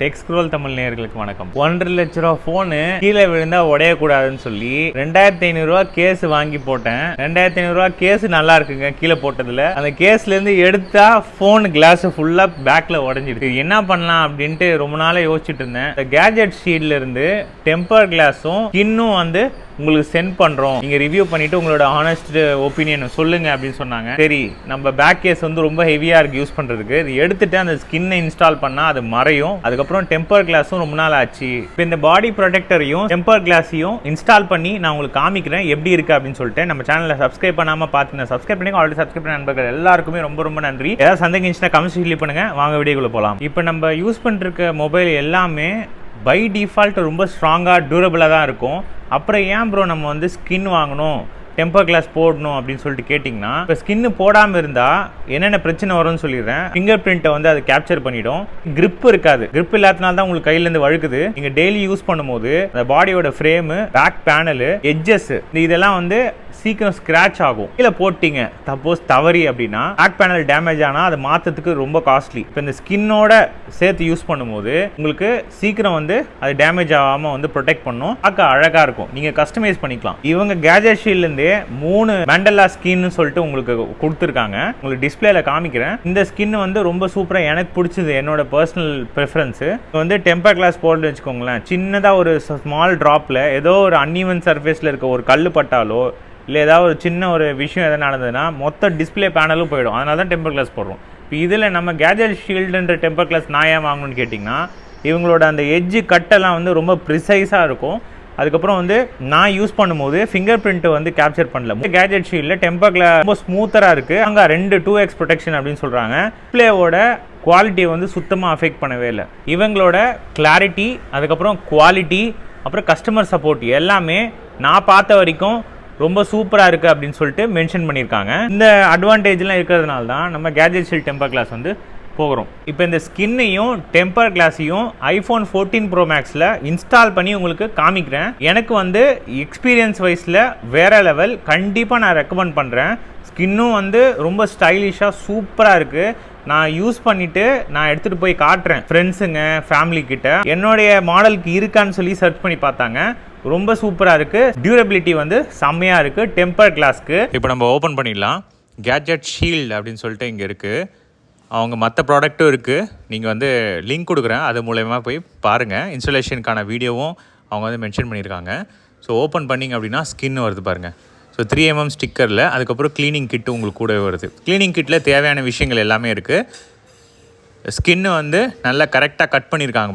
Tech scroll Tamil நேயர்களுக்கு வணக்கம். 1.5 லட்ச ரூபா போனு கீழே விழுந்தா உடையக்கூடாதுன்னு சொல்லி 2500 ரூபா கேஸ் வாங்கி போட்டேன். 2500 ரூபா கேஸ் நல்லா இருக்குங்க. கீழே போட்டதுல அந்த கேஸ்ல இருந்து எடுத்தா போன் கிளாஸ் ஃபுல்லா பேக்ல உடஞ்சிடுது. என்ன பண்ணலாம் அப்படின்ட்டு ரொம்ப நாளா யோசிச்சுட்டு இருந்தேன். இந்த கேஜெட் ஷீட்ல இருந்து டெம்பர் கிளாஸும் இன்னும் வந்து உங்களுக்கு சென்ட் பண்றோம், நீங்க ரிவ்யூ பண்ணிட்டு உங்களோட ஹானஸ்ட் ஒப்பீனியன் சொல்லுங்க அப்படின்னு சொன்னாங்க. சரி, நம்ம பேக் கேஸ் வந்து ரொம்ப ஹெவியா இருக்கு யூஸ் பண்றதுக்கு. இது எடுத்துட்டு அந்த ஸ்கின்னை இன்ஸ்டால் பண்ணா அது மறையும். அதுக்கப்புறம் டெம்பர் கிளாஸும் ரொம்ப நாள் ஆச்சு. இப்போ இந்த பாடி ப்ரொடெக்டரையும் டெம்பர் கிளாஸையும் இன்ஸ்டால் பண்ணி நான் உங்களுக்கு காமிக்கிறேன் எப்படி இருக்கு அப்படின்னு சொல்லிட்டு. நம்ம சேனலை சப்ஸ்கிரைப் பண்ணாம பாத்துங்க, சப்ஸ்கிரைப் பண்ணி ஆல்ரெடி சப்ஸ்கிரைப் பண்ண நண்பர்கள் எல்லாருக்குமே ரொம்ப ரொம்ப நன்றி. ஏதாவது சந்தேகம் இருந்துச்சுன்னா கமெண்ட்ஸ் ஃபீல் பண்ணுங்க. வாங்க வீடியோக்குள்ள போலாம். இப்போ நம்ம யூஸ் பண்ணிருக்க மொபைல் எல்லாமே பை டிஃபால்ட் ரொம்ப ஸ்ட்ராங்காக டியூரபிளாக தான் இருக்கும். அப்புறம் ஏன் ப்ரோ நம்ம வந்து ஸ்கின் வாங்கணும், டெம்பர் கிளாஸ் போடணும் அப்படின்னு சொல்லிட்டு கேட்டிங்கன்னா, இப்போ ஸ்கின்னு போடாமல் இருந்தால் என்னென்ன பிரச்சனை வரும்னு சொல்லிடுறேன். ஃபிங்கர் பிரிண்ட்டை வந்து அது கேப்சர் பண்ணிடும். கிரிப் இருக்காது. கிரிப் இல்லாதனால தான் உங்களுக்கு கையிலேருந்து வழுக்குது. நீங்கள் டெய்லி யூஸ் பண்ணும்போது அந்த பாடியோட ஃப்ரேமு, பேக் பேனலு, எட்ஜஸ் இதெல்லாம் வந்து சீக்கிரம் ஸ்கிராச் ஆகும். கீழே போட்டிங்க சப்போஸ் தவறி அப்படின்னா பேக் பேனல் டேமேஜ் ஆனால் அதை மாற்றத்துக்கு ரொம்ப காஸ்ட்லி. இப்போ இந்த ஸ்கின்னோட சேர்த்து யூஸ் பண்ணும்போது உங்களுக்கு சீக்கிரம் வந்து அது டேமேஜ் ஆகாமல் வந்து ப்ரொடெக்ட் பண்ணும். பார்க்க அழகாக இருக்கும். நீங்கள் கஸ்டமைஸ் பண்ணிக்கலாம். இவங்க கேஜெட் ஷீல்ட்லேருந்தே 3 மேண்டலா ஸ்கின்னு சொல்லிட்டு உங்களுக்கு கொடுத்துருக்காங்க. உங்களுக்கு டிஸ்பிளேல காமிக்கிறேன். இந்த ஸ்கின் வந்து ரொம்ப சூப்பராக எனக்கு பிடிச்சது. என்னோட பர்சனல் ப்ரிஃபரன்ஸு வந்து டெம்பர் கிளாஸ் போட்டு வச்சுக்கோங்களேன். சின்னதாக ஒரு ஸ்மால் ட்ராப்பில் ஏதோ ஒரு அன்ஈவன் சர்ஃபேஸில் இருக்க ஒரு கல் பட்டாலோ இல்லை ஏதாவது ஒரு சின்ன ஒரு விஷயம் எதாவது நடந்ததுன்னா மொத்த டிஸ்பிளே பேனலும் போயிடும். அதனால தான் டெம்பர் கிளாஸ் போடுறோம். இப்போ இதில் நம்ம கேஜெட் ஷீல்டுன்ற டெம்பர் கிளாஸ் நான் ஏன் வாங்கணும்னு கேட்டிங்கன்னா, இவங்களோட அந்த எட்ஜு கட்டெல்லாம் வந்து ரொம்ப ப்ரிசைஸாக இருக்கும். அதுக்கப்புறம் வந்து நான் யூஸ் பண்ணும்போது ஃபிங்கர் பிரிண்ட் வந்து கேப்சர் பண்ணல. கேஜெட் ஷீல்டில் டெம்பர் கிளாஸ் ரொம்ப ஸ்மூத்தராக இருக்குது. அங்கே 2x ப்ரொடெக்ஷன் அப்படின்னு சொல்கிறாங்க. டிஸ்பிளேவோட குவாலிட்டியை வந்து சுத்தமாக அஃபெக்ட் பண்ணவே இல்லை. இவங்களோட கிளாரிட்டி, அதுக்கப்புறம் குவாலிட்டி, அப்புறம் கஸ்டமர் சப்போர்ட் எல்லாமே நான் பார்த்த வரைக்கும் ரொம்ப சூப்பராக இருக்குது அப்படின்னு சொல்லிட்டு மென்ஷன் பண்ணியிருக்காங்க. இந்த அட்வான்டேஜ்லாம் இருக்கிறதுனால தான் நம்ம கேஜெட் ஷீல்ட் டெம்பர் கிளாஸ் வந்து போகிறோம். இப்போ இந்த ஸ்கின்னையும் டெம்பர் கிளாஸையும் iPhone 14 Pro Maxல இன்ஸ்டால் பண்ணி உங்களுக்கு காமிக்கிறேன். எனக்கு வந்து எக்ஸ்பீரியன்ஸ் வைஸில் வேற லெவல். கண்டிப்பாக நான் ரெக்கமெண்ட் பண்ணுறேன். ஸ்கின்னும் வந்து ரொம்ப ஸ்டைலிஷாக சூப்பராக இருக்குது. நான் யூஸ் பண்ணிவிட்டு நான் எடுத்துகிட்டு போய் காட்டுறேன் ஃப்ரெண்ட்ஸுங்க, ஃபேமிலி கிட்ட. என்னுடைய மாடலுக்கு இருக்கான்னு சொல்லி சர்ச் பண்ணி பார்த்தாங்க. ரொம்ப சூப்பராக இருக்குது. டியூரபிலிட்டி வந்து செம்மையாக இருக்குது டெம்பர் கிளாஸ்க்கு. இப்போ நம்ம ஓப்பன் பண்ணிடலாம். கேஜெட் ஷீல்டு அப்படின்னு சொல்லிட்டு இங்கே இருக்குது. அவங்க மற்ற ப்ராடக்ட்டும் இருக்குது. நீங்கள் வந்து லிங்க் கொடுக்குறேன், அது மூலயமா போய் பாருங்கள். இன்ஸ்டாலேஷனுக்கான வீடியோவும் அவங்க வந்து மென்ஷன் பண்ணியிருக்காங்க. ஸோ ஓப்பன் பண்ணிங்க அப்படின்னா ஸ்கின் வருது பாருங்கள். ஸோ 3mm ஸ்டிக்கரில், அதுக்கப்புறம் க்ளீனிங் கிட்டு உங்களுக்கு கூடவே வருது. க்ளீனிங் கிட்டில் தேவையான விஷயங்கள் எல்லாமே இருக்குது. ஸ்கின்னு வந்து நல்லா கரெக்டாக கட் பண்ணியிருக்காங்க.